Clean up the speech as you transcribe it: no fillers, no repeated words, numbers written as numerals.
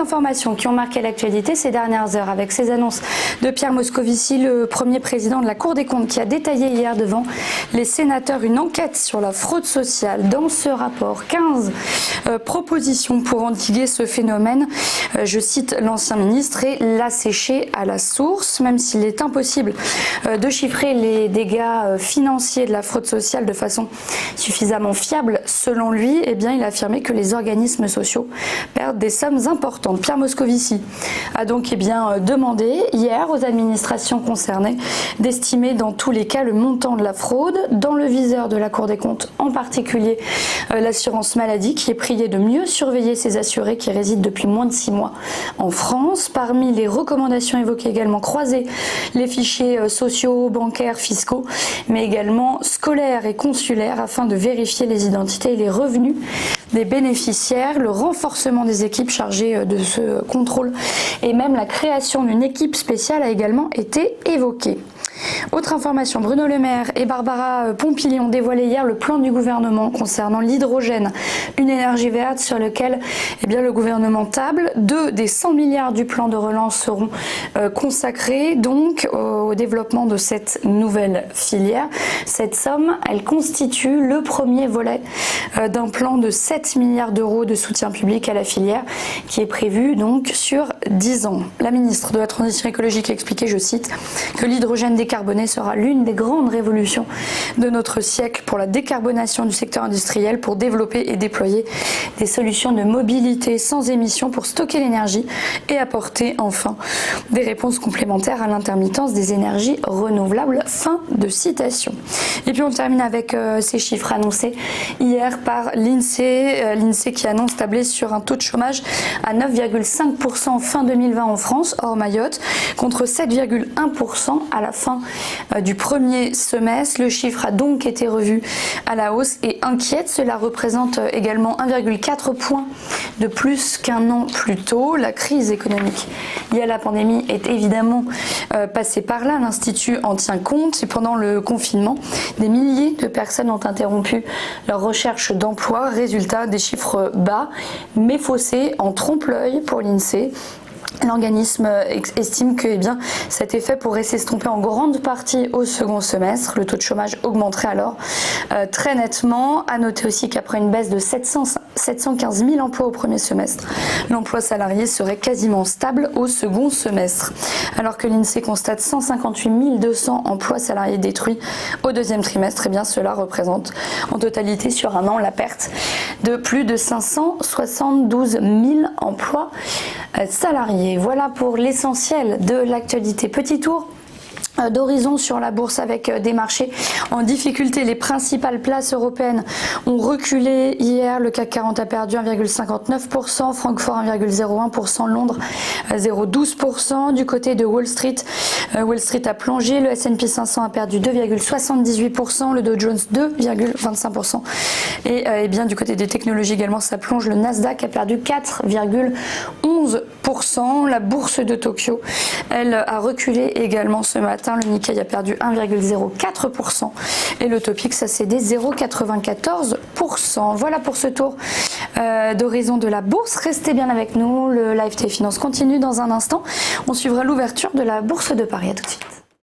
informations qui ont marqué l'actualité ces dernières heures avec ces annonces de Pierre Moscovici, le premier président de la Cour des comptes, qui a détaillé hier devant les sénateurs une enquête sur la fraude sociale. Dans ce rapport, 15 propositions pour endiguer ce phénomène, je cite l'ancien ministre, et l'assécher à la source. Même s'il est impossible de chiffrer les dégâts financiers de la fraude sociale de façon suffisamment fiable, selon lui, eh bien, il a affirmé que les organismes sociaux perdent des sommes importantes. Pierre Moscovici a donc demandé hier aux administrations concernées d'estimer dans tous les cas le montant de la fraude, dans le viseur de la Cour des comptes, en particulier l'assurance maladie, qui est priée de mieux surveiller ses assurés qui résident depuis moins de 6 mois en France. Parmi les recommandations évoquées également, croiser les fichiers sociaux, bancaires, fiscaux, mais également scolaires et consulaires afin de vérifier les identités et les revenus des bénéficiaires, le renforcement des équipes chargées de ce contrôle et même la création d'une équipe spéciale a également été évoquée. Autre information, Bruno Le Maire et Barbara Pompili ont dévoilé hier le plan du gouvernement concernant l'hydrogène, une énergie verte sur lequel le gouvernement table. 2 des 100 milliards du plan de relance seront consacrés donc au développement de cette nouvelle filière. Cette somme, elle constitue le premier volet d'un plan de 7 milliards d'euros de soutien public à la filière qui est prévu donc sur 10 ans. La ministre de la Transition écologique a expliqué, je cite, que l'hydrogène décarboné sera l'une des grandes révolutions de notre siècle pour la décarbonation du secteur industriel, pour développer et déployer des solutions de mobilité sans émissions pour stocker l'énergie et apporter enfin des réponses complémentaires à l'intermittence des énergies renouvelables. Fin de citation. Et puis on termine avec ces chiffres annoncés hier par l'INSEE. L'INSEE qui annonce tabler sur un taux de chômage à 9,5% fin 2020 en France, hors Mayotte, contre 7,1% à la fin du premier semestre. Le chiffre a donc été revu à la hausse et inquiète. Cela représente également 1,4 point de plus qu'un an plus tôt. La crise économique liée à la pandémie est évidemment passée par là. L'Institut en tient compte. Et pendant le confinement, des milliers de personnes ont interrompu leur recherche d'emploi. Résultat, des chiffres bas mais faussés en trompe-l'œil pour l'INSEE. L'organisme estime que cet effet pourrait s'estomper en grande partie au second semestre. Le taux de chômage augmenterait alors très nettement. À noter aussi qu'après une baisse de 715 000 emplois au premier semestre, l'emploi salarié serait quasiment stable au second semestre. Alors que l'INSEE constate 158 200 emplois salariés détruits au deuxième trimestre, cela représente en totalité sur un an la perte de plus de 572 000 emplois salariés. Voilà pour l'essentiel de l'actualité. Petit tour d'horizon sur la bourse avec des marchés en difficulté. Les principales places européennes ont reculé hier. Le CAC 40 a perdu 1,59%, Francfort 1,01%, Londres 0,12%. Du côté de Wall Street a plongé. Le S&P 500 a perdu 2,78%, le Dow Jones 2,25%. Et du côté des technologies également, ça plonge. Le Nasdaq a perdu 4,11%. La bourse de Tokyo, elle, a reculé également ce matin. Le Nikkei a perdu 1,04% et le Topix a cédé 0,94%. Voilà pour ce tour d'horizon de la bourse. Restez bien avec nous. Le Live T Finance continue dans un instant. On suivra l'ouverture de la bourse de Paris. À tout de suite.